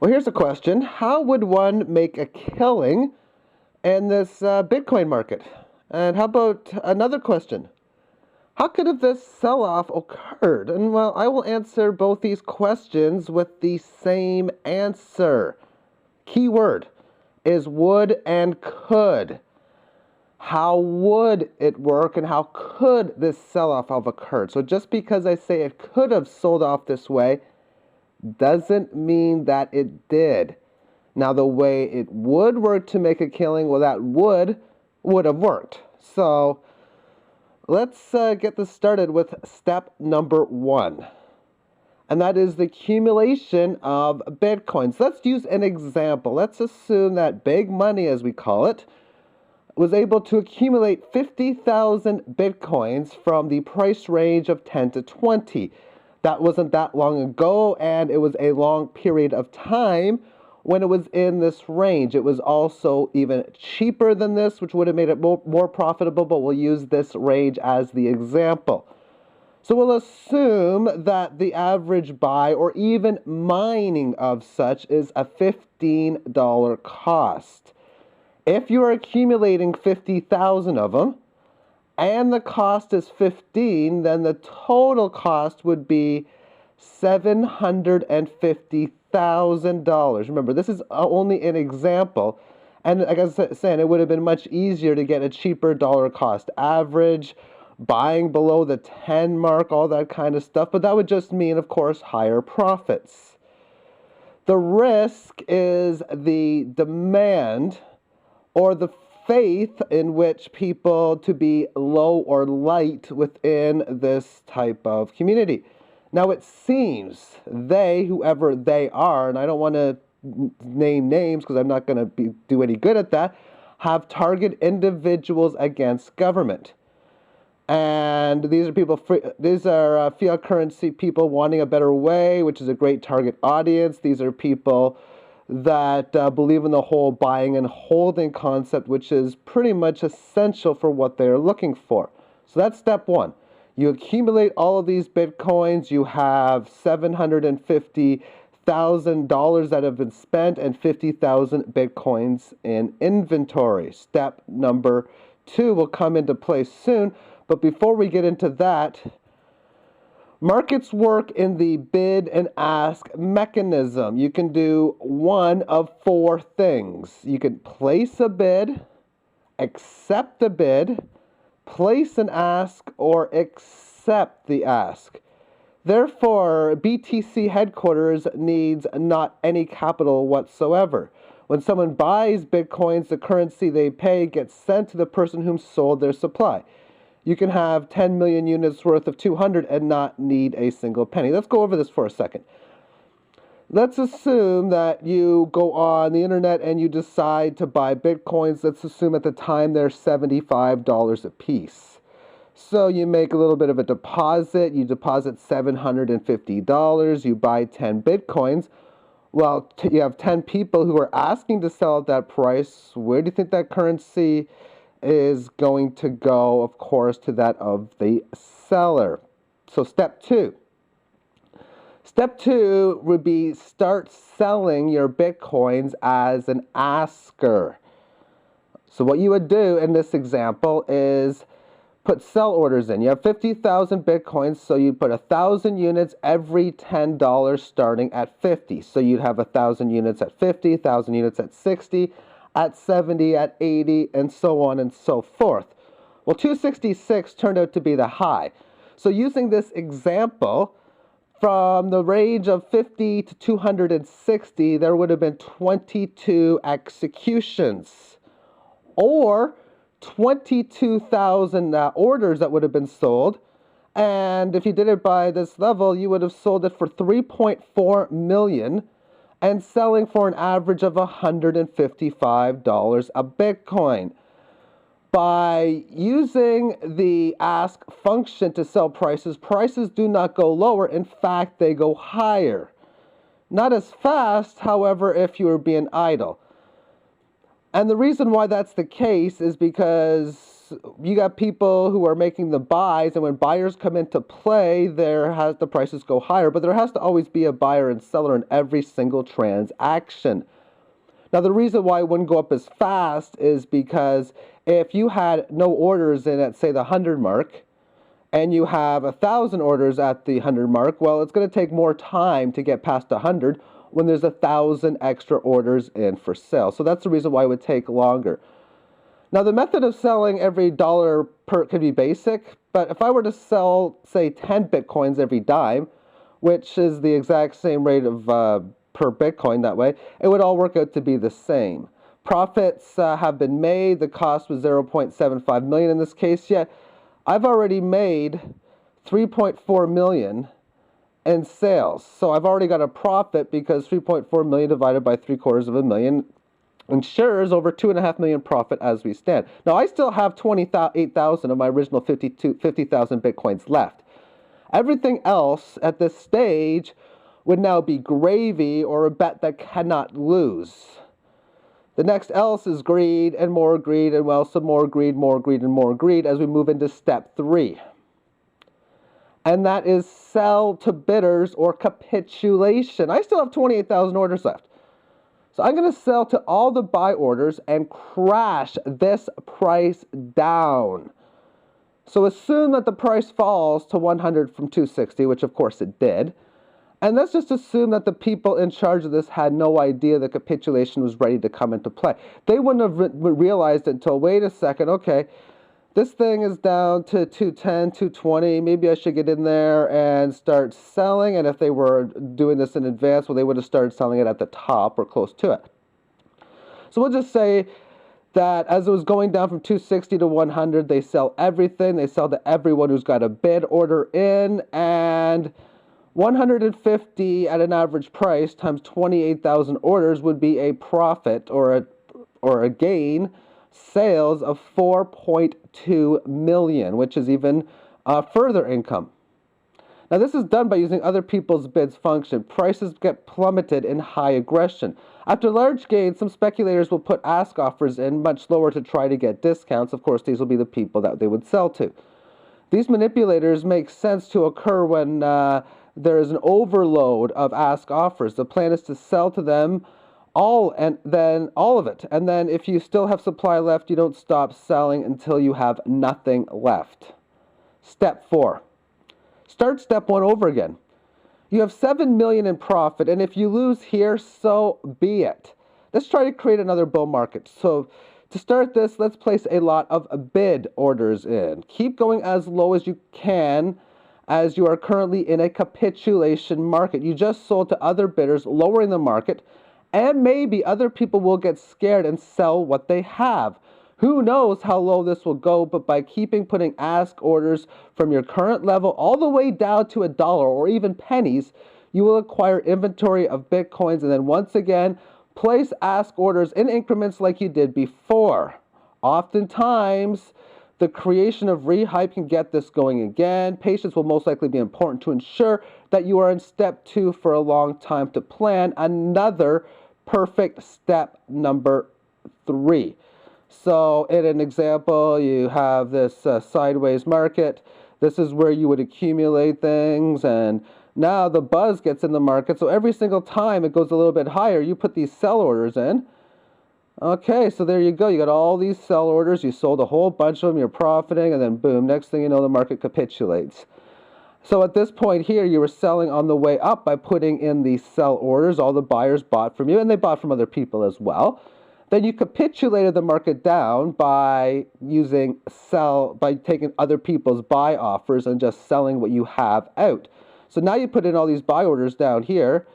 Well, here's a question. How would one make a killing in this Bitcoin market? And how about another question? How could have this sell-off occurred? And well, I will answer both these questions with the same answer. Keyword is would and could. How would it work and how could this sell-off have occurred? So just because I say it could have sold off this way doesn't mean that it did. Now, the way it would work to make a killing, well, that would have worked. So let's get this started with step number 1. And that is the accumulation of Bitcoins. Let's use an example. Let's assume that big money, as we call it, was able to accumulate 50,000 Bitcoins from the price range of 10 to 20. That wasn't that long ago, and it was a long period of time when it was in this range. It was also even cheaper than this, which would have made it more profitable, but we'll use this range as the example. So we'll assume that the average buy or even mining of such is a $15 cost. If you are accumulating 50,000 of them and the cost is 15, then the total cost would be $750,000. Remember, this is only an example. And like I was saying, it would have been much easier to get a cheaper dollar cost average, buying below the 10 mark, all that kind of stuff. But that would just mean, of course, higher profits. The risk is the demand or the faith in which people to be low or light within this type of community. Now, it seems they, whoever they are, and I don't want to name names because I'm not going to do any good at that, have targeted individuals against government. And these are fiat currency people wanting a better way, which is a great target audience. These are people that believe in the whole buying and holding concept, which is pretty much essential for what they're looking for. So that's step 1. You accumulate all of these Bitcoins. You have $750,000 that have been spent and 50,000 Bitcoins in inventory. Step number 2 will come into play soon. But before we get into that, markets work in the bid and ask mechanism. You can do one of 4 things. You can place a bid, accept the bid, place an ask, or accept the ask. Therefore, BTC headquarters needs not any capital whatsoever. When someone buys Bitcoins, the currency they pay gets sent to the person whom sold their supply. You can have 10 million units worth of 200 and not need a single penny. Let's go over this for a second. Let's assume that you go on the internet and you decide to buy Bitcoins. Let's assume at the time they're $75 a piece. So you make a little bit of a deposit. You deposit $750. You buy 10 Bitcoins. Well, you have 10 people who are asking to sell at that price. Where do you think that currency is going to go? Of course, to that of the seller. So step 2. Step 2 would be start selling your Bitcoins as an asker. So what you would do in this example is put sell orders in. You have 50,000 Bitcoins, so you put 1,000 units every $10 starting at 50. So you'd have 1,000 units at 50, 1,000 units at 60, at 70, at 80, and so on and so forth. Well, 266 turned out to be the high. So using this example, from the range of 50 to 260, there would have been 22 executions, or 22,000 orders that would have been sold. And if you did it by this level, you would have sold it for 3.4 million and selling for an average of $155 a Bitcoin. By using the ask function to sell prices, prices do not go lower. In fact, they go higher. Not as fast, however, if you are being idle. And the reason why that's the case is because you got people who are making the buys, and when buyers come into play, the prices go higher. But there has to always be a buyer and seller in every single transaction. Now, the reason why it wouldn't go up as fast is because if you had no orders in at, say, the 100 mark, and you have 1,000 orders at the 100 mark, well, it's going to take more time to get past 100 when there's 1,000 extra orders in for sale. So that's the reason why it would take longer. Now, the method of selling every dollar could be basic, but if I were to sell, say, 10 Bitcoins every dime, which is the exact same rate of per Bitcoin that way, it would all work out to be the same. Profits have been made. The cost was 0.75 million in this case, yet I've already made 3.4 million in sales. So I've already got a profit because 3.4 million divided by 750,000 ensures over 2.5 million profit as we stand. Now, I still have 28,000 of my original 50,000 Bitcoins left. Everything else at this stage would now be gravy, or a bet that cannot lose. The next else is greed and more greed, and well, some more greed, and more greed as we move into step 3. And that is sell to bidders or capitulation. I still have 28,000 orders left. So I'm going to sell to all the buy orders and crash this price down. So assume that the price falls to 100 from 260, which of course it did. And let's just assume that the people in charge of this had no idea the capitulation was ready to come into play. They wouldn't have realized it until, wait a second, okay, this thing is down to 210, 220. Maybe I should get in there and start selling. And if they were doing this in advance, well, they would have started selling it at the top or close to it. So we'll just say that as it was going down from 260 to 100, they sell everything. They sell to everyone who's got a bid order in, and 150 at an average price times 28,000 orders would be a profit or a gain sales of 4.2 million, which is even further income. Now, this is done by using other people's bids function. Prices get plummeted in high aggression. After large gains, some speculators will put ask offers in much lower to try to get discounts. Of course, these will be the people that they would sell to. These manipulators make sense to occur when there is an overload of ask offers. The plan is to sell to them all of it. And then if you still have supply left, you don't stop selling until you have nothing left. Step 4. Start step 1 over again. You have 7 million in profit, and if you lose here, so be it. Let's try to create another bull market. So to start this, let's place a lot of bid orders in. Keep going as low as you can, as you are currently in a capitulation market. You just sold to other bidders, lowering the market, and maybe other people will get scared and sell what they have. Who knows how low this will go, but by putting ask orders from your current level all the way down to $1 or even pennies, you will acquire inventory of Bitcoins, and then once again, place ask orders in increments like you did before. Oftentimes, the creation of rehype can get this going again. Patience will most likely be important to ensure that you are in step 2 for a long time to plan another perfect step number 3. So in an example, you have this sideways market. This is where you would accumulate things, and now the buzz gets in the market. So every single time it goes a little bit higher, you put these sell orders in. Okay, so there you go. You got all these sell orders. You sold a whole bunch of them. You're profiting, and then boom, next thing you know, the market capitulates. So at this point here, you were selling on the way up by putting in these sell orders. All the buyers bought from you, and they bought from other people as well. Then you capitulated the market down by taking other people's buy offers and just selling what you have out. So now you put in all these buy orders down here,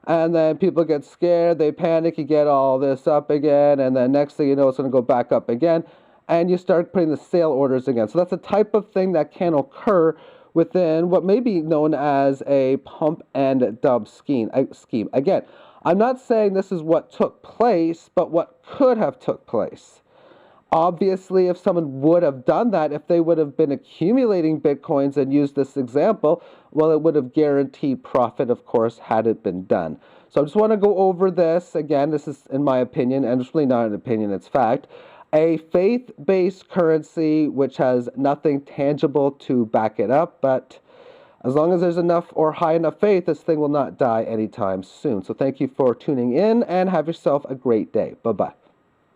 and then people get scared, they panic, you get all this up again, and then next thing you know, it's going to go back up again, and you start putting the sale orders again. So that's a type of thing that can occur within what may be known as a pump and dump scheme. Again, I'm not saying this is what took place, but what could have took place. Obviously, if someone would have done that, if they would have been accumulating Bitcoins and used this example, well, it would have guaranteed profit, of course, had it been done. So I just want to go over this. Again, this is in my opinion, and it's really not an opinion, it's fact. a faith-based currency which has nothing tangible to back it up, but as long as there's enough or high enough faith, this thing will not die anytime soon. So thank you for tuning in and have yourself a great day. Bye-bye.